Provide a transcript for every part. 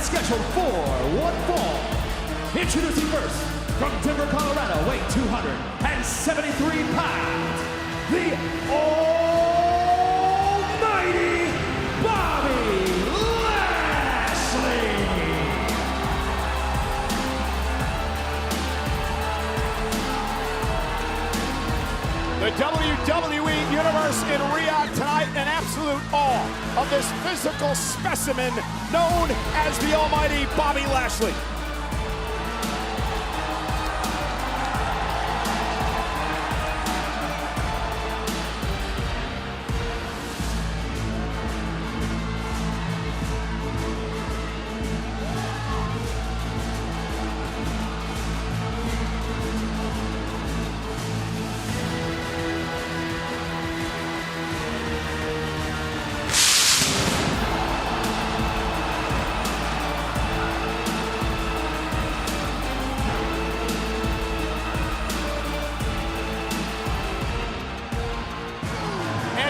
scheduled for one fall. Introducing first, from Denver, Colorado, weight 273 pounds, the almighty Bobby Lashley. The WWE Universe in Riyadh tonight, an absolute awe of this physical specimen known as the almighty Bobby Lashley.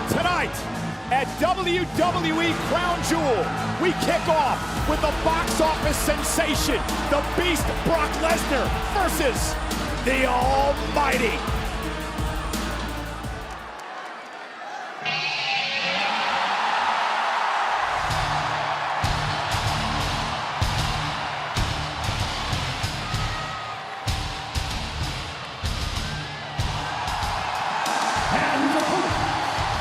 Tonight at WWE Crown Jewel, we kick off with the box office sensation, the Beast Brock Lesnar versus the Almighty.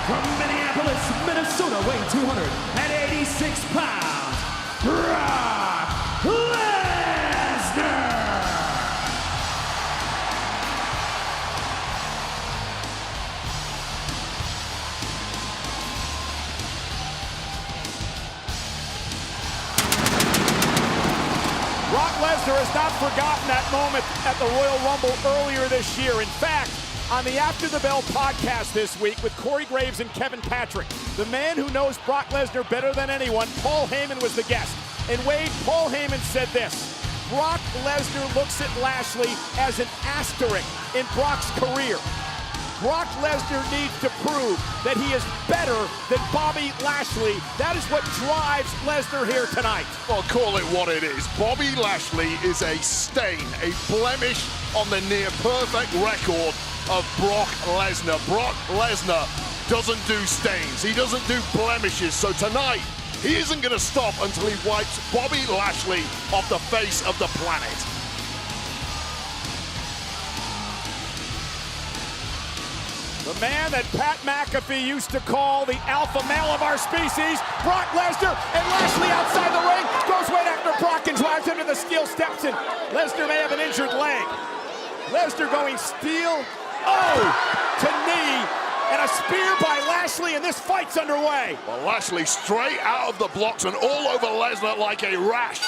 From Minneapolis, Minnesota, weighing 286 pounds, Brock Lesnar! Brock Lesnar has not forgotten that moment at the Royal Rumble earlier this year. In fact, on the After the Bell podcast this week with Corey Graves and Kevin Patrick, the man who knows Brock Lesnar better than anyone, Paul Heyman, was the guest. And Wade, Paul Heyman said this: Brock Lesnar looks at Lashley as an asterisk in Brock's career. Brock Lesnar needs to prove that he is better than Bobby Lashley. That is what drives Lesnar here tonight. Well, call it what it is. Bobby Lashley is a stain, a blemish on the near-perfect record of Brock Lesnar. Brock Lesnar doesn't do stains. He doesn't do blemishes. So tonight, he isn't going to stop until he wipes Bobby Lashley off the face of the planet. The man that Pat McAfee used to call the alpha male of our species, Brock Lesnar, and Lashley outside the ring, goes right after Brock and drives him to the steel steps, and Lesnar may have an injured leg. Lesnar going steel, to knee, and a spear by Lashley, and this fight's underway. Well, Lashley straight out of the blocks and all over Lesnar like a rash.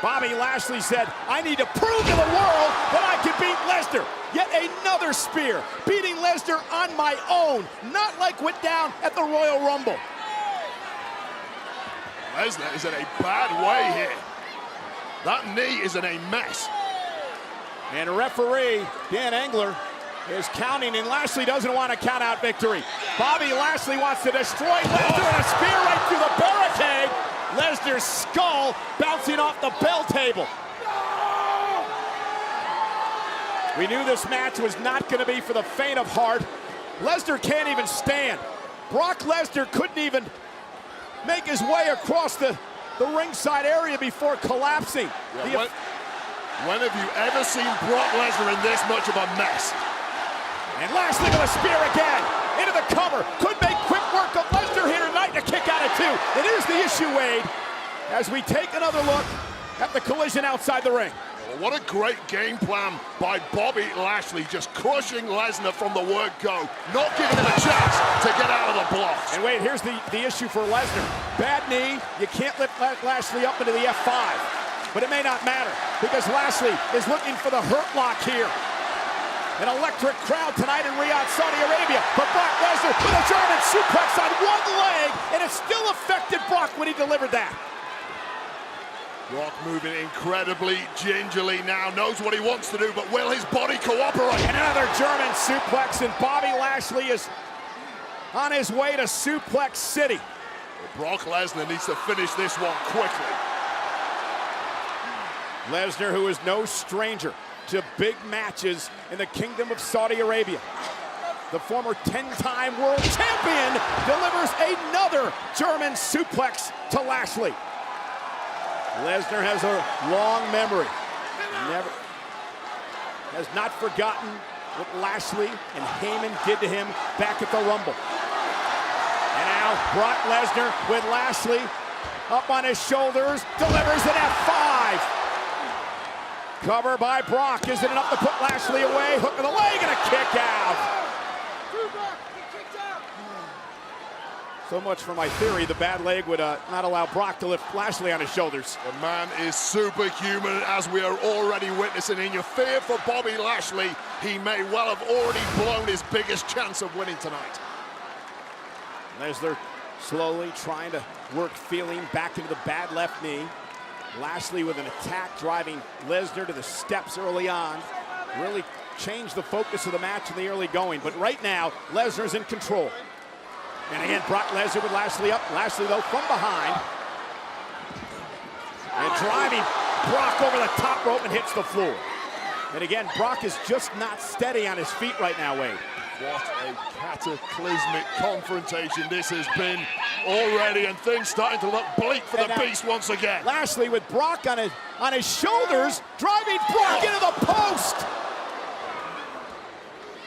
Bobby Lashley said, I need to prove to the world that I can beat Lesnar. Yet another spear, beating Lesnar on my own, not like went down at the Royal Rumble. Lesnar is in a bad way here. That knee is in a mess. And referee Dan Engler is counting, and Lashley doesn't want a count-out victory. Bobby Lashley wants to destroy Lesnar, and a spear right through the barricade. Lesnar's skull bouncing off the bell table. We knew this match was not going to be for the faint of heart. Lesnar can't even stand. Brock Lesnar couldn't even make his way across the ringside area before collapsing. Yeah, when have you ever seen Brock Lesnar in this much of a mess? And Lashley with a spear again. Into the cover. Could make quick work of Lesnar here tonight to kick out at two. It is the issue, Wade, as we take another look at the collision outside the ring. Well, what a great game plan by Bobby Lashley, just crushing Lesnar from the word go, not giving him a chance to get out of the blocks. And Wade, here's the issue for Lesnar. Bad knee, you can't lift Lashley up into the F5. But it may not matter, because Lashley is looking for the hurt lock here. An electric crowd tonight in Riyadh, Saudi Arabia. But Brock Lesnar with a German suplex on one leg, and it still affected Brock when he delivered that. Brock moving incredibly gingerly now, knows what he wants to do, but will his body cooperate? And another German suplex, and Bobby Lashley is on his way to Suplex City. Brock Lesnar needs to finish this one quickly. Lesnar, who is no stranger to big matches in the Kingdom of Saudi Arabia. The former 10-time world champion delivers another German suplex to Lashley. Lesnar has a long memory. Has not forgotten what Lashley and Heyman did to him back at the Rumble. And now Brock Lesnar with Lashley up on his shoulders, delivers an F5. Cover by Brock. Is it enough to put Lashley away? Hook of the leg and a kick out. So much for my theory, the bad leg would not allow Brock to lift Lashley on his shoulders. The man is superhuman, as we are already witnessing. In your fear for Bobby Lashley, he may well have already blown his biggest chance of winning tonight. Lesnar slowly trying to work feeling back into the bad left knee. Lashley with an attack, driving Lesnar to the steps early on. Really changed the focus of the match in the early going. But right now, Lesnar's in control. And again, Brock Lesnar with Lashley up. Lashley, though, from behind. And driving Brock over the top rope and hits the floor. And again, Brock is just not steady on his feet right now, Wade. What a cataclysmic confrontation this has been already, and things starting to look bleak for the Beast once again. Lashley with Brock on his shoulders, driving Brock into the post.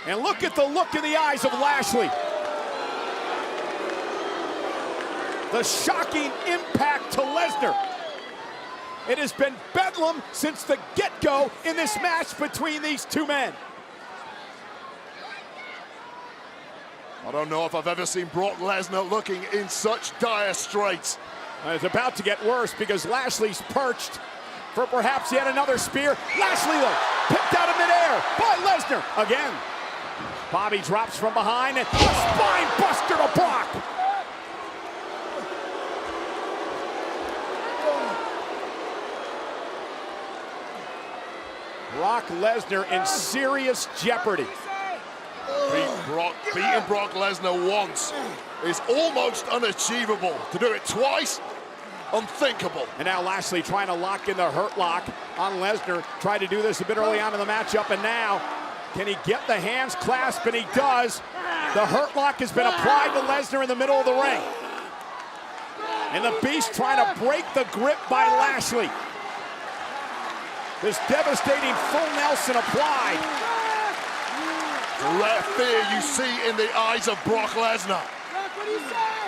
And look at the look in the eyes of Lashley. The shocking impact to Lesnar. It has been bedlam since the get-go in this match between these two men. I don't know if I've ever seen Brock Lesnar looking in such dire straits. It's about to get worse because Lashley's perched for perhaps yet another spear. Lashley, though, picked out of midair by Lesnar again. Bobby drops from behind and a spine buster to Brock. Brock Lesnar in serious jeopardy. Beating Brock Lesnar once is almost unachievable. To do it twice, unthinkable. And now Lashley trying to lock in the hurt lock on Lesnar. Tried to do this a bit early on in the matchup, and now can he get the hands clasp? And he does. The hurt lock has been applied to Lesnar in the middle of the ring. And the Beast trying to break the grip by Lashley. This devastating full Nelson applied. The rare fear you see in the eyes of Brock Lesnar. Brock, what do you say?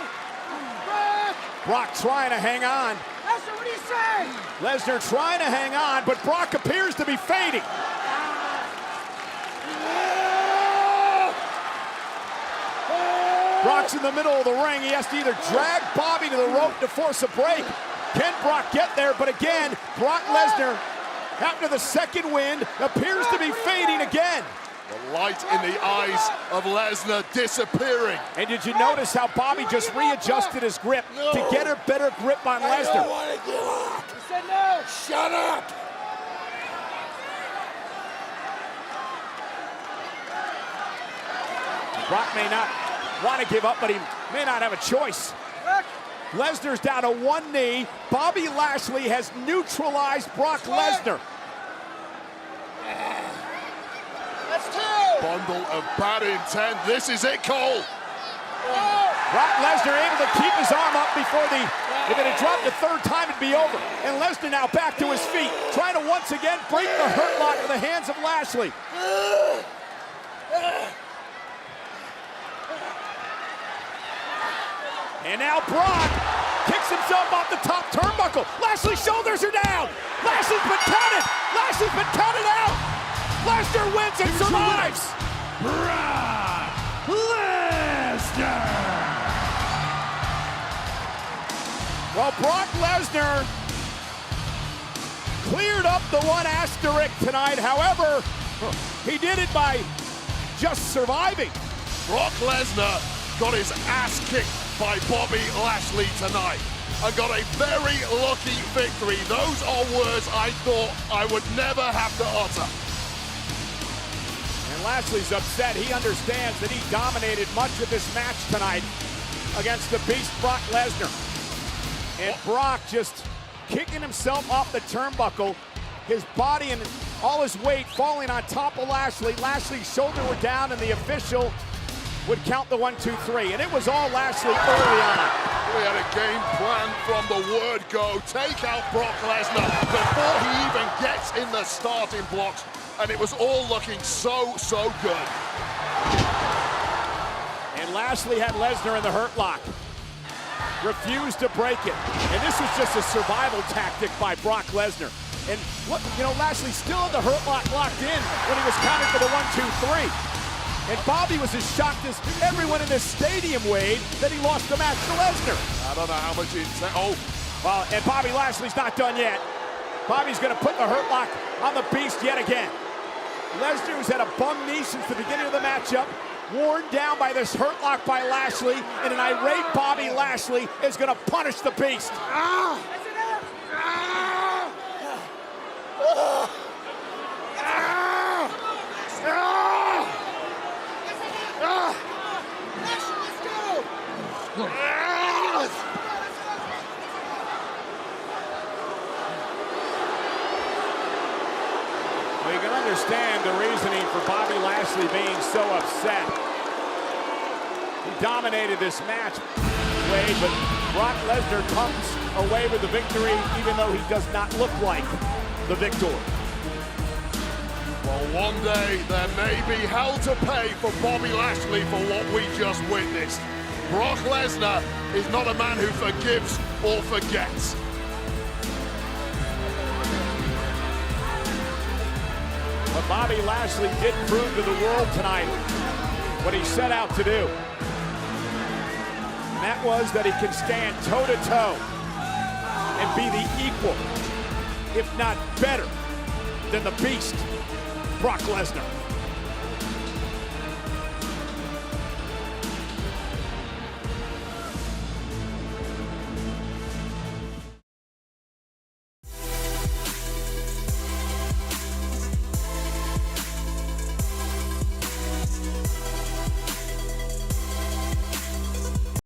Brock trying to hang on. Lesnar, what do you say? Lesnar trying to hang on, but Brock appears to be fading. Brock's in the middle of the ring. He has to either drag Bobby to the rope to force a break. Can Brock get there? But again, Brock Lesnar, after the second wind, appears to be fading again. The light in the eyes of Lesnar disappearing. And did you notice how Bobby just readjusted his grip to get a better grip on Lesnar? I don't want to give up. He said no. Shut up! Brock may not want to give up, but he may not have a choice. Lesnar's down to one knee. Bobby Lashley has neutralized Brock Lesnar. That's two. Bundle of bad intent. This is it, Cole. Brock Lesnar able to keep his arm up before if it had dropped the third time, it'd be over. And Lesnar now back to his feet, trying to once again break the hurt lock in the hands of Lashley. And now Brock kicks himself off the top turnbuckle. Lashley's shoulders are down. Lashley's been counted. Lashley's been counted out. Lesnar wins and survives. Brock Lesnar. Well, Brock Lesnar cleared up the one asterisk tonight. However, he did it by just surviving. Brock Lesnar got his ass kicked by Bobby Lashley tonight and got a very lucky victory. Those are words I thought I would never have to utter. And Lashley's upset. He understands that he dominated much of this match tonight against the Beast Brock Lesnar. And Brock just kicking himself off the turnbuckle, his body and all his weight falling on top of Lashley. Lashley's shoulder were down, and the official would count the 1, 2, 3. And it was all Lashley early on. We had a game plan from the word go. Take out Brock Lesnar before he even gets in the starting blocks. And it was all looking so good. And Lashley had Lesnar in the hurt lock. Refused to break it. And this was just a survival tactic by Brock Lesnar. And look, Lashley still in the hurt lock locked in when he was counted for the 1, 2, 3. And Bobby was as shocked as everyone in this stadium, Wade, that he lost the match to Lesnar. I don't know how much Well, and Bobby Lashley's not done yet. Bobby's going to put the hurt lock on the Beast yet again. Lesnar, who's had a bum knee since the beginning of the matchup, worn down by this hurt lock by Lashley, and an irate Bobby Lashley is going to punish the Beast. We can understand the reasoning for Bobby Lashley being so upset. He dominated this match, Wade, but Brock Lesnar comes away with the victory, even though he does not look like the victor. Well, one day there may be hell to pay for Bobby Lashley for what we just witnessed. Brock Lesnar is not a man who forgives or forgets. But Bobby Lashley did prove to the world tonight what he set out to do. And that was that he can stand toe-to-toe and be the equal, if not better, than the Beast, Brock Lesnar.